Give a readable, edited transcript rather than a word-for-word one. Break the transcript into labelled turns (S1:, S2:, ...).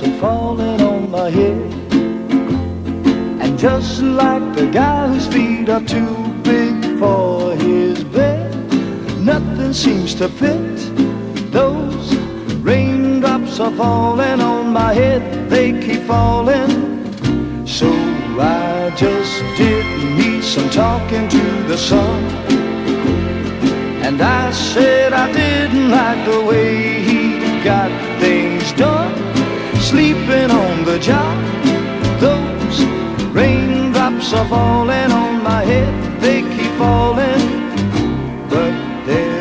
S1: raindrops are falling on my head. And just like the guy whose feet are too big for his bed, nothing seems to fit. Those raindrops are falling on my head, they keep falling. So I just did need some talking to the sun. And I said I didn't like the way he got things done, sleeping on the job. Those raindrops are falling on my head, they keep falling. But there